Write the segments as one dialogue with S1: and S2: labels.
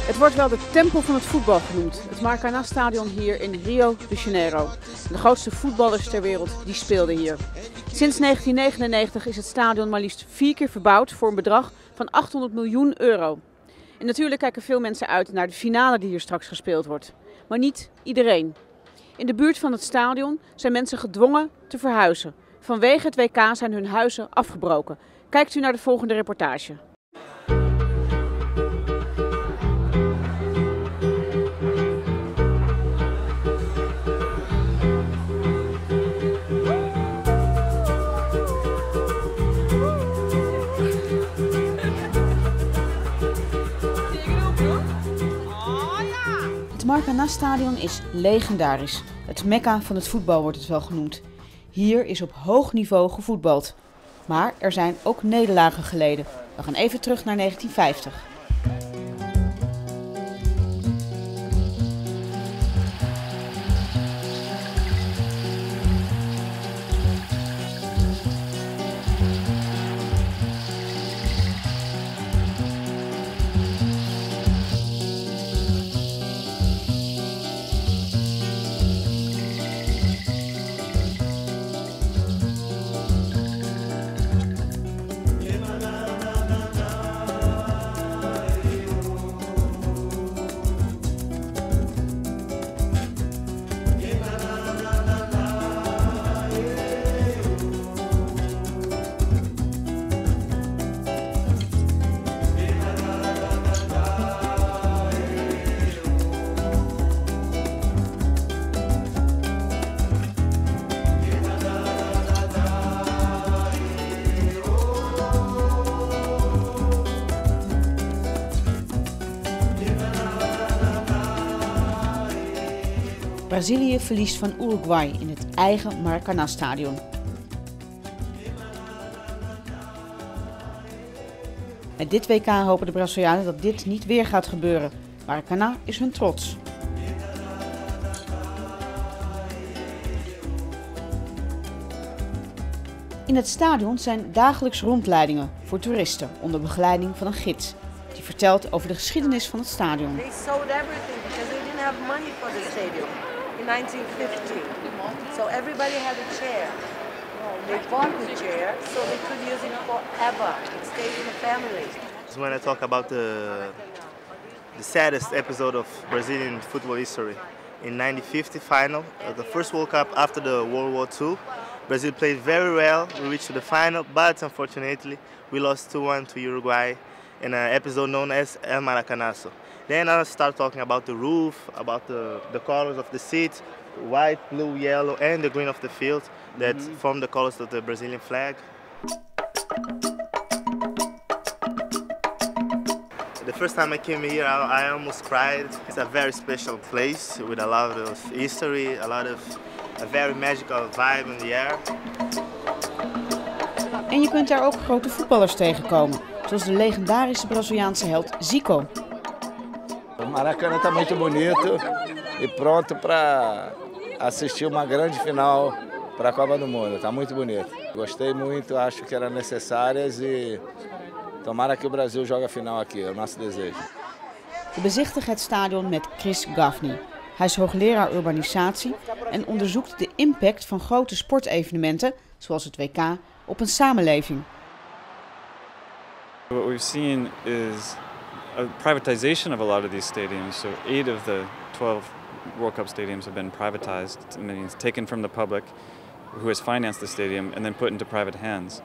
S1: Het wordt wel de tempel van het voetbal genoemd. Het Maracanã-stadion hier in Rio de Janeiro. De grootste voetballers ter wereld die speelden hier. Sinds 1999 is het stadion maar liefst 4 keer verbouwd voor een bedrag van 800 miljoen euro. En natuurlijk kijken veel mensen uit naar de finale die hier straks gespeeld wordt. Maar niet iedereen. In de buurt van het stadion zijn mensen gedwongen te verhuizen. Vanwege het WK zijn hun huizen afgebroken. Kijkt u naar de volgende reportage. Het Maracanã-stadion is legendarisch. Het Mekka van het voetbal wordt het wel genoemd. Hier is op hoog niveau gevoetbald. Maar er zijn ook nederlagen geleden. We gaan even terug naar 1950. Brazilië verliest van Uruguay in het eigen Maracanã-stadion. Met dit WK hopen de Brazilianen dat dit niet weer gaat gebeuren. Maracanã is hun trots. In het stadion zijn dagelijks rondleidingen voor toeristen onder begeleiding van een gids. Die vertelt over de geschiedenis van het stadion.
S2: In 1950, so everybody had a chair. They bought the chair so they could use it forever. It stayed in the family.
S3: When I talk about the saddest episode of Brazilian football history, in 1950 final, the first World Cup after the World War II, Brazil played very well. We reached to the final, but unfortunately we lost 2-1 to Uruguay in an episode known as El Maracanazo. Then I start talking about the roof, about the colors of the seats, white, blue, yellow, and the green of the field that form the colors of the Brazilian flag. The first time I came here, I almost cried. It's a very special place with a lot of history, a very magical vibe in the air.
S1: En je kunt daar ook grote voetballers tegenkomen, zoals de legendarische Braziliaanse held Zico.
S4: O Maracanã está muito bonito e pronto para assistir uma grande final para a Copa do Mundo. Está muito bonito. Gostei muito, acho que eram necessárias e tomara que o Brasil jogue a final aqui, é o nosso desejo.
S1: We bezichtigen het stadion met Chris Gaffney. Hij is hoogleraar urbanisatie en onderzoekt de impact van grote sportevenementen, zoals het WK, op een samenleving.
S5: What we've seen is a privatization of a lot of these stadiums. So 8 of the 12 World Cup stadiums have been privatized, meaning taken from the public, who has financed the stadium, and then put into private hands.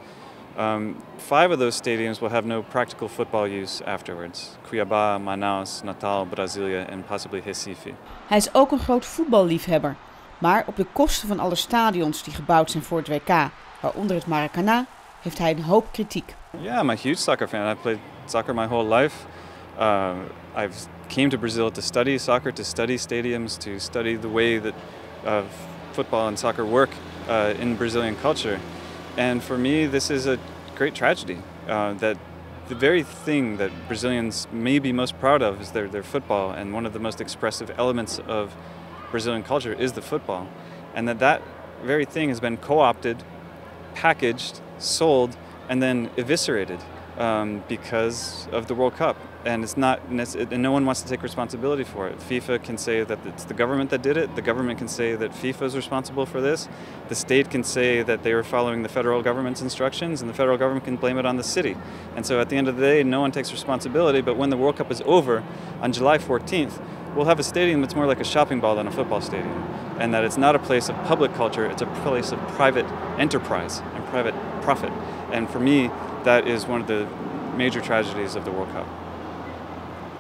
S5: 5 of those stadiums will have no practical football use afterwards. Cuiabá, Manaus, Natal, Brasilia en possibly Recife.
S1: Hij is ook een groot voetballiefhebber, maar op de kosten van alle stadions die gebouwd zijn voor het WK, waaronder het Maracanã, heeft hij een hoop kritiek.
S5: Yeah, I'm a huge soccer fan. I've played soccer my whole life. I've came to Brazil to study soccer, to study stadiums, to study the way that football and soccer work in Brazilian culture. And for me, this is a great tragedy. That the very thing that Brazilians may be most proud of is their football, and one of the most expressive elements of Brazilian culture is the football. And that very thing has been co-opted, packaged, sold, and then eviscerated because of the World Cup. And it's not, and no one wants to take responsibility for it. FIFA can say that it's the government that did it. The government can say that FIFA is responsible for this. The state can say that they were following the federal government's instructions, and the federal government can blame it on the city. And so at the end of the day, no one takes responsibility. But when the World Cup is over on July 14th, we'll have a stadium that's more like a shopping mall than a football stadium. And that it's not a place of public culture, it's a place of private enterprise and private profit. And for me, that is one of the major tragedies of the World Cup.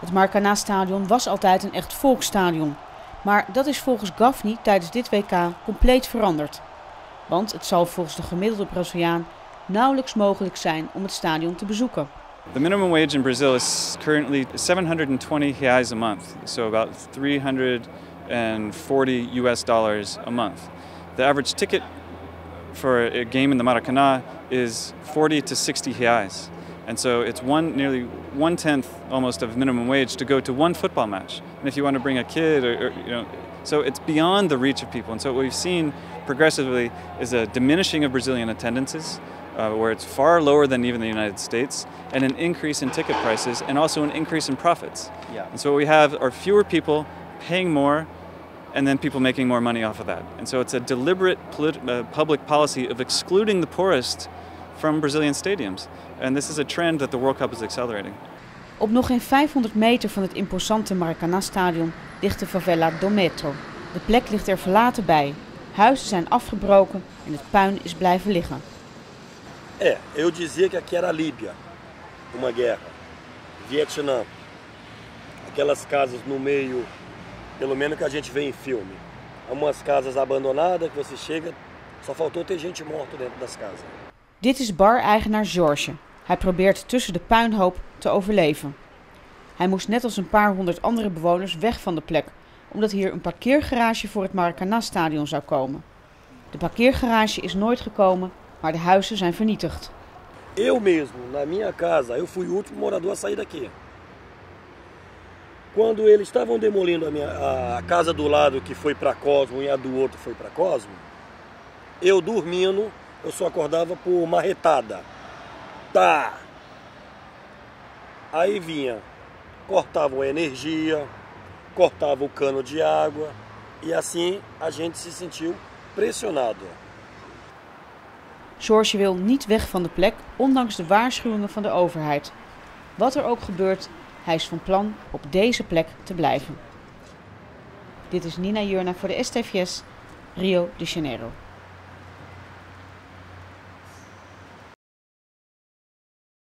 S1: Het Maracanã-stadion was altijd een echt volksstadion. Maar dat is volgens Gaffney tijdens dit WK compleet veranderd. Want het zal volgens de gemiddelde Braziliaan nauwelijks mogelijk zijn om het stadion te bezoeken.
S5: The minimum wage in Brazil is currently 720 reais a month, so about $340 a month. The average ticket for a game in the Maracanã is 40 to 60 reais. And so it's nearly 1/10 almost of minimum wage to go to one football match. And if you want to bring a kid, so it's beyond the reach of people. And so what we've seen progressively is a diminishing of Brazilian attendances, where it's far lower than even the United States, and an increase in ticket prices, and also an increase in profits. Yeah. And so what we have are fewer people paying more, and then people making more money off of that. And so it's a deliberate public policy of excluding the poorest from Brazilian stadiums. And this is a trend that the World Cup is accelerating.
S1: Op nog geen 500 meter van het imposante Maracanã-stadion ligt de favela do Metro. De plek ligt er verlaten bij. Huizen zijn afgebroken en het puin is blijven liggen.
S6: Eu dizia que aqui era Líbia, uma guerra. Vietnã. Aquelas casas no meio, pelo menos que a gente vê em filme. Umas casas abandonadas que você chega, só faltou ter gente morta dentro das casas.
S1: Dit is bar-eigenaar Jorge. Hij probeert tussen de puinhoop te overleven. Hij moest net als een paar honderd andere bewoners weg van de plek, omdat hier een parkeergarage voor het Maracanã-stadion zou komen. De parkeergarage is nooit gekomen, maar de huizen zijn vernietigd.
S6: Eu mesmo, na minha casa, eu fui o último morador a sair daqui. Quando eles estavam demolindo a casa do lado que foi para Cosmo e a do outro foi para Cosmo, eu dormindo, eu só acordava por marretada. Tá! Aí vinha, cortavam a energia, cortavam o cano de água e assim a gente se sentiu pressionado.
S1: Jorge wil niet weg van de plek, ondanks de waarschuwingen van de overheid. Wat er ook gebeurt, hij is van plan op deze plek te blijven. Dit is Nina Jurna voor de STVS, Rio de Janeiro.